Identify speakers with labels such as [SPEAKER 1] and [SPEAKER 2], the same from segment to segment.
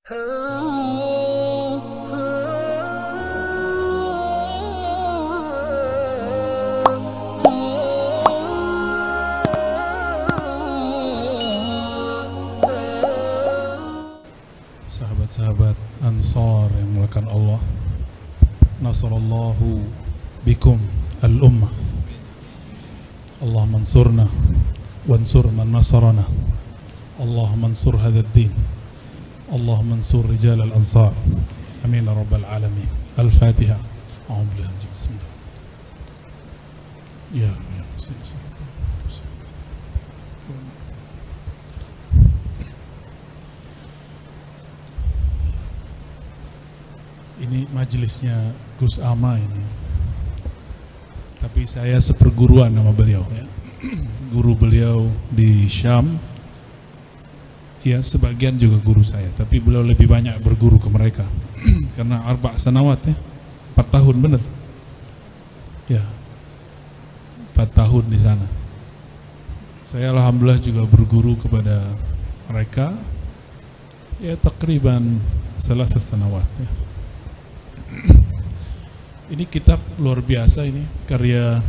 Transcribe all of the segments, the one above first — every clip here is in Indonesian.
[SPEAKER 1] Sahabat-sahabat Ansar yang mulakan Allah, nasarallahu bikum al-ummah. Allah mansurna wansur man nasarana. Allah mansur hadha ad-din. Allah mansur rijal al-ansar. Amin ya rabbal alamin. Al-Fatiha. A'udzubillahi min bismillah. Ya ini majelisnya Gus Ama ini, tapi saya seperguruan sama beliau ya. Guru beliau di Syam ya, sebagian juga guru saya, tapi beliau lebih banyak berguru ke mereka karena 4 sanawat ya, 4 tahun benar ya, 4 tahun di sana. Saya alhamdulillah juga berguru kepada mereka ya, takriban 3 sanawat ya. Ini kitab luar biasa, ini karya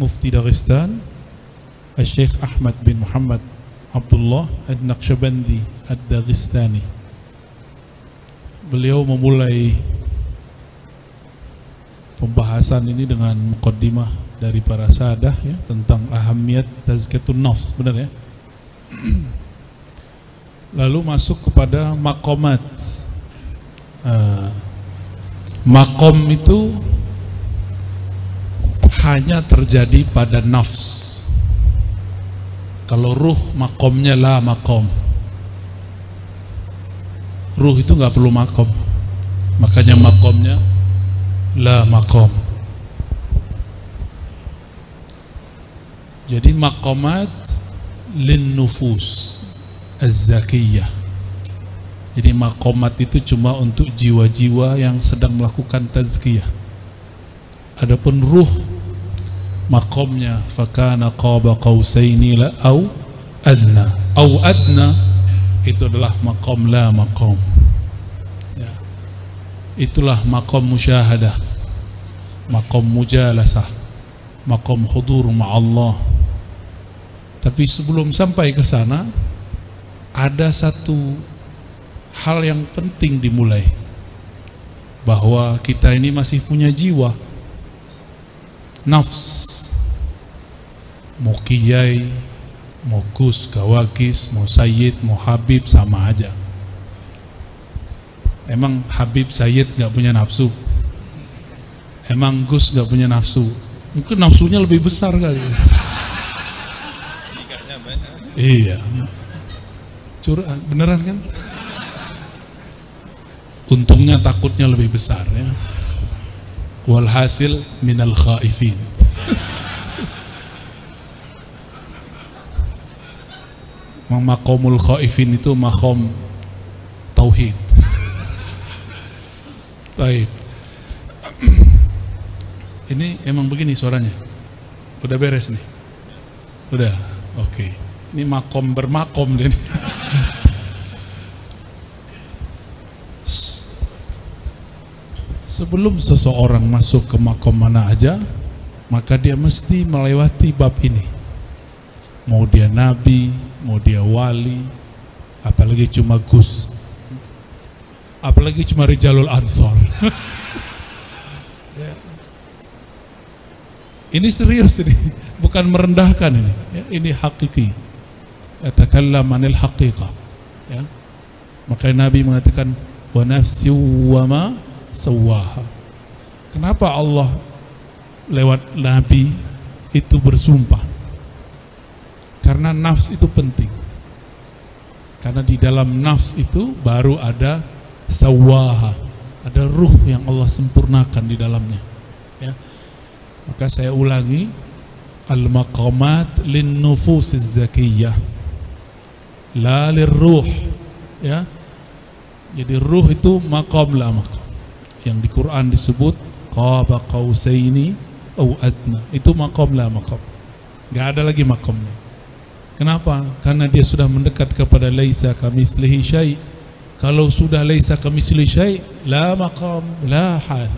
[SPEAKER 1] Mufti Dagestan Syekh Ahmad bin Muhammad Abdullah Ad-Naqsyabandi Ad-Dagestani. Beliau memulai pembahasan ini dengan muqaddimah dari para sadah ya, tentang ahamiyat tazkiyatun nafs, benar ya. Lalu masuk kepada maqamat. Makom itu hanya terjadi pada nafs. Kalau ruh makomnya la makom. Ruh itu nggak perlu makom, makanya makomnya la makom. Jadi makomat lin nufus az-zakiyah. Jadi makomat itu cuma untuk jiwa-jiwa yang sedang melakukan tazkiyah. Adapun ruh, makomnya fakana qaba qausaini la au adna. Au adna itu adalah makom la makom ya. Itulah makom musyahadah, makom mujalasah, makom hudur ma'allah. Tapi sebelum sampai ke sana, ada satu hal yang penting dimulai, bahwa kita ini masih punya jiwa, nafs. Mau kiai, mau gus, gawagis, mau sayyid, mau habib, sama aja. Emang habib sayyid gak punya nafsu? Emang gus gak punya nafsu? Mungkin nafsunya lebih besar kali. Iya, curang, beneran kan? Untungnya takutnya lebih besar ya. Walhasil minal khaifin. Maqamul khaifin itu maqam tauhid. Baik. Ini emang begini suaranya. Udah beres nih. Udah. Oke. Ini maqam bermaqam deh. Sebelum seseorang masuk ke makom mana aja, maka dia mesti melewati bab ini. Mau dia nabi, mau dia wali, apalagi cuma gus, apalagi cuma rijalul ansor. Ini serius ini, bukan merendahkan ini. Ya, ini hakiki. Atakallam anil haqiqah. Ya. Makanya Nabi mengatakan wa nafsi wa ma sawaha. Kenapa Allah lewat Nabi itu bersumpah? Karena nafs itu penting. Karena di dalam nafs itu baru ada sawaha, ada ruh yang Allah sempurnakan di dalamnya ya. Maka saya ulangi, al-maqamat lin nufusiz zakiyah la lirruh ya. Jadi ruh itu maqam la maqam. Yang di Quran disebut qaba qausaini au adna, itu maqam la maqam, gak ada lagi maqamnya. Kenapa? Karena dia sudah mendekat kepada laisa kamitslihi syai'. Kalau sudah laisa kamitsli syai' la maqam la hal.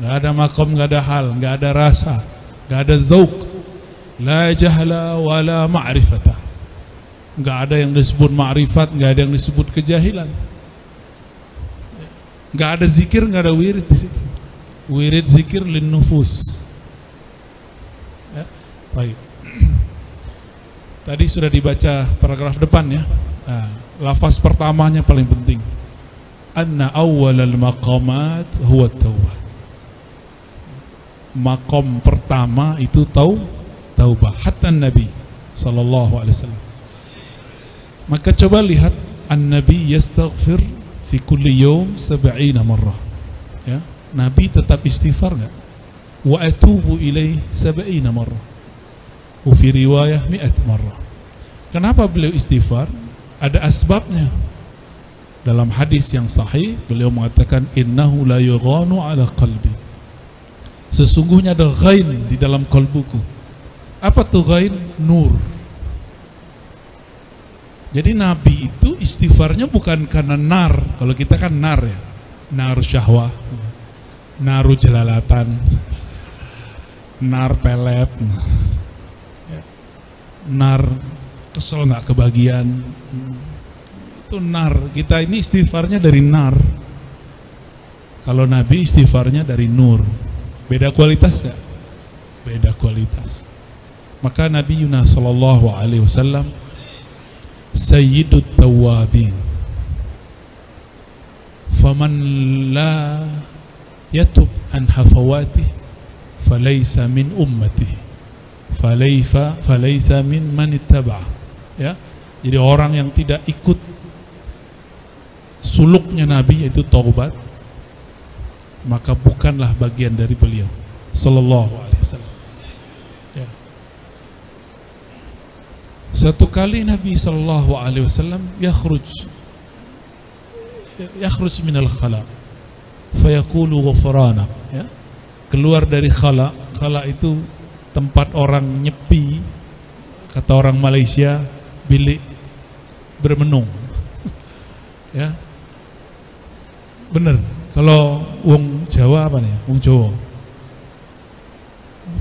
[SPEAKER 1] Enggak ada maqam, enggak ada hal, enggak ada rasa, enggak ada zauq. La jahla wala ma'rifata. Enggak ada yang disebut ma'rifat, enggak ada yang disebut kejahilan. Enggak ada zikir, enggak ada wirid di situ. Wirid zikir lin nufus. Ya, baik. Tadi sudah dibaca paragraf depan ya. Nah, lafaz pertamanya paling penting. Anna awwalal maqamat huwa taubah. Maqam pertama itu taubah. Hatta Nabi sallallahu alaihi wasallam. Maka coba lihat an-nabi yastaghfir fi kulli yawm 70 marrah. Ya, Nabi tetap istighfar enggak? Wa atubu ilaih 70 marrah. Wa fi riwayah 100 marrah. Kenapa beliau istighfar? Ada asbabnya. Dalam hadis yang sahih beliau mengatakan innahu la yughanu ala qalbi. Sesungguhnya ada ghain di dalam kalbuku. Apa tuh ghain? Nur. Jadi Nabi itu istighfarnya bukan karena nar. Kalau kita kan nar ya, nar syahwah, naru jelalatan, nar pelet, nar kesel nggak kebagian. Itu nar. Kita ini istighfarnya dari nar. Kalau Nabi istighfarnya dari nur. Beda kualitas nggak? Beda kualitas. Maka Nabi Yunus sallallahu alaihi wasallam Sayyidut Tawwabin. Faman la yatub an hafawatih falaysa min ummati. Falaysa min man ittaba'. Ya. Jadi orang yang tidak ikut suluknya Nabi yaitu taubat, maka bukanlah bagian dari beliau sallallahu alaihi wasallam. Ya. Satu kali Nabi sallallahu alaihi wasallam yakhruj minal khala fayaqulu ghufrana, ya. Keluar dari khala. Khala itu tempat orang nyepi, kata orang Malaysia bilik bermenung. Ya. Bener. Kalau wong Jawa apa nih? Wong Jawa.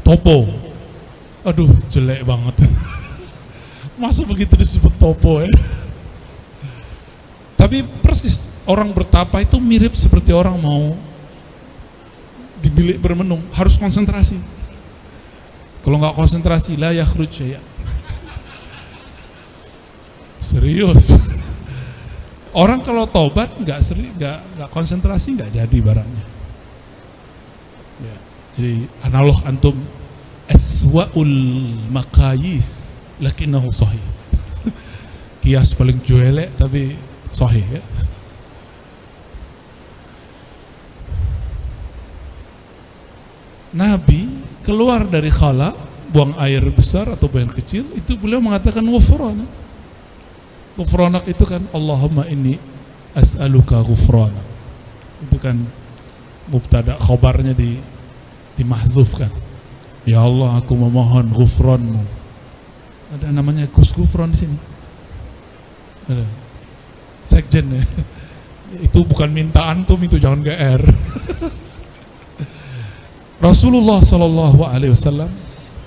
[SPEAKER 1] Topo. Aduh, jelek banget. Masa begitu disebut topo ya? Tapi persis orang bertapa itu mirip seperti orang mau di bilik bermenung, harus konsentrasi. Kalau nggak konsentrasi, la yakhruj ya. Serius. Orang kalau taubat nggak konsentrasi, nggak jadi barangnya. Ya. Jadi analog antum aswaul maqayis lakinnahu sahih. Kias paling jelek tapi sahih ya. Nabi keluar dari khala, buang air besar atau buang air kecil, itu beliau mengatakan ghufrana. Ghufranak itu kan Allahumma inni as'aluka ghufranak. Itu kan mubtada, khabarnya dimahzufkan. Ya Allah, aku memohon ghufranmu. Ada namanya Gus Ghufran di sini. Ada. Sekjen ya. Itu bukan minta antum, itu jangan GR. Rasulullah sallallahu alaihi wasallam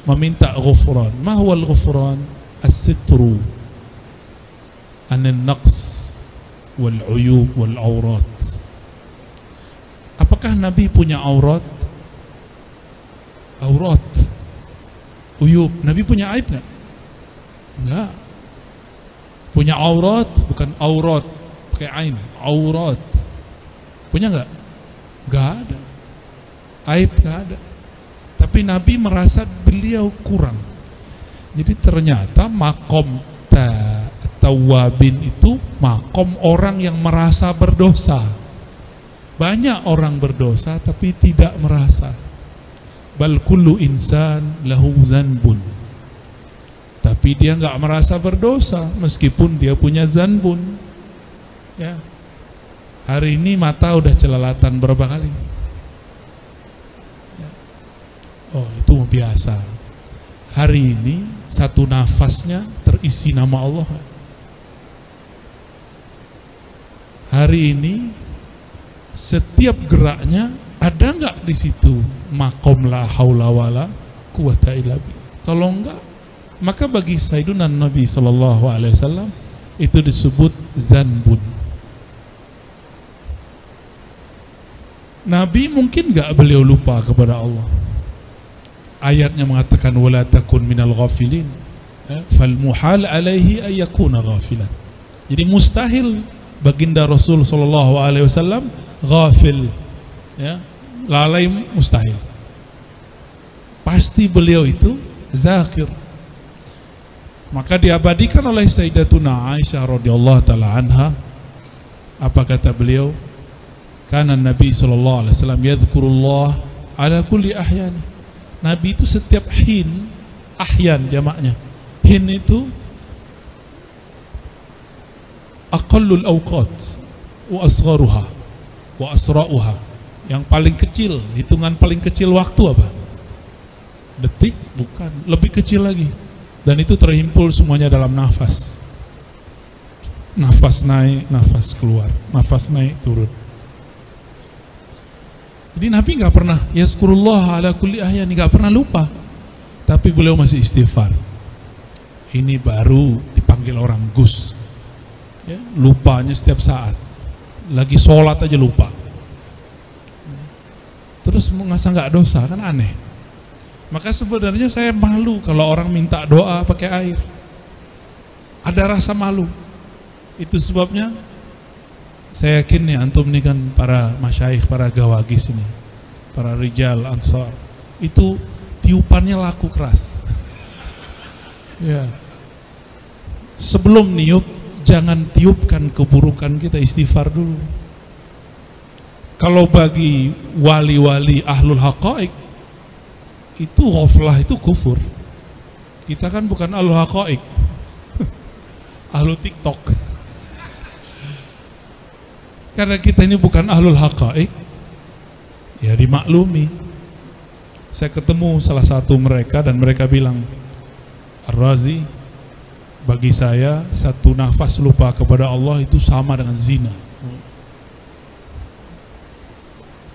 [SPEAKER 1] meminta ghufran. Ma huwa al-ghufran? As-sitru anin naqs wal uyub wal aurat. Apakah Nabi punya aurat? Aurat, uyub. Nabi punya aib enggak? Enggak. Punya aurat, bukan aurat pakai ain, aurat. Punya enggak? Enggak ada. Aib enggak ada. Tapi Nabi merasa beliau kurang. Jadi ternyata makom Tawwabin itu makom orang yang merasa berdosa. Banyak orang berdosa tapi tidak merasa. Bal kullu insan lahu zanbun. Tapi dia nggak merasa berdosa meskipun dia punya zanbun. Ya. Hari ini mata udah celalatan berapa kali? Ya. Oh, itu biasa. Hari ini satu nafasnya terisi nama Allah. hari ini setiap geraknya ada nggak di situ makom la haula wala quwata illa billah? Kalau enggak, maka bagi Sayyidina Nabi sallallahu alaihi wasallam itu disebut zanbun. Nabi mungkin nggak beliau lupa kepada Allah. Ayatnya mengatakan wala takun minal ghafilin, fal muhal alaihi ayyakuna ghafilan. Jadi mustahil baginda Rasul sallallahu alaihi wasallam ghafil, ya, lalai, mustahil. Pasti beliau itu zakir. Maka diabadikan oleh Sayyidatuna Aisyah radhiyallahu taala anha, apa kata beliau? Kana Nabi sallallahu alaihi wasallam yadhkurullah ala kulli ahyani. Nabi itu setiap hin, ahyan jamaknya. Hin itu aqallul awqat wa asgharuha wa asra'uha. Yang paling kecil, hitungan paling kecil waktu apa? Detik? Bukan, lebih kecil lagi. Dan itu terhimpul semuanya dalam nafas. Nafas naik, nafas keluar, nafas naik, turun. Jadi Nabi nggak pernah yazkurullah ala kulli ahyan, nggak pernah lupa. Tapi beliau masih istighfar. Ini baru dipanggil orang Gus, ya, lupanya setiap saat. Lagi sholat aja lupa. Terus mengasa nggak dosa, kan aneh. Maka sebenarnya saya malu kalau orang minta doa pakai air. Ada rasa malu. Itu sebabnya saya yakin nih antum nih kan para masyaikh, para gawagis ini, para rijal ansar, itu tiupannya laku keras. Ya. Sebelum niup jangan tiupkan keburukan kita, istighfar dulu. Kalau bagi wali-wali ahlul haqaiq itu ghaflah, itu kufur. Kita kan bukan ahlul haqaiq, ahlul TikTok. Karena kita ini bukan ahlul haqaiq, ya dimaklumi. Saya ketemu salah satu mereka dan mereka bilang, Ar-Razi, bagi saya satu nafas lupa kepada Allah itu sama dengan zina.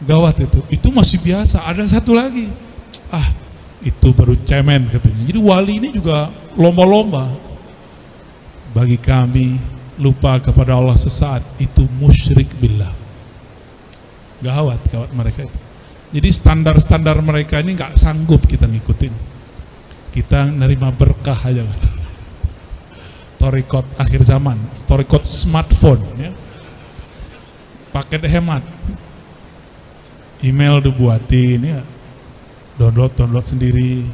[SPEAKER 1] Gawat itu masih biasa. Ada satu lagi, itu baru cemen katanya. Jadi wali ini juga lomba-lomba. Bagi kami lupa kepada Allah sesaat itu musyrik billah. Gawat mereka itu. Jadi standar-standar mereka ini nggak sanggup kita ngikutin. Kita nerima berkah aja lah. Torikot akhir zaman, torikot smartphone, ya. Paket hemat, email dibuatin, ya, download sendiri.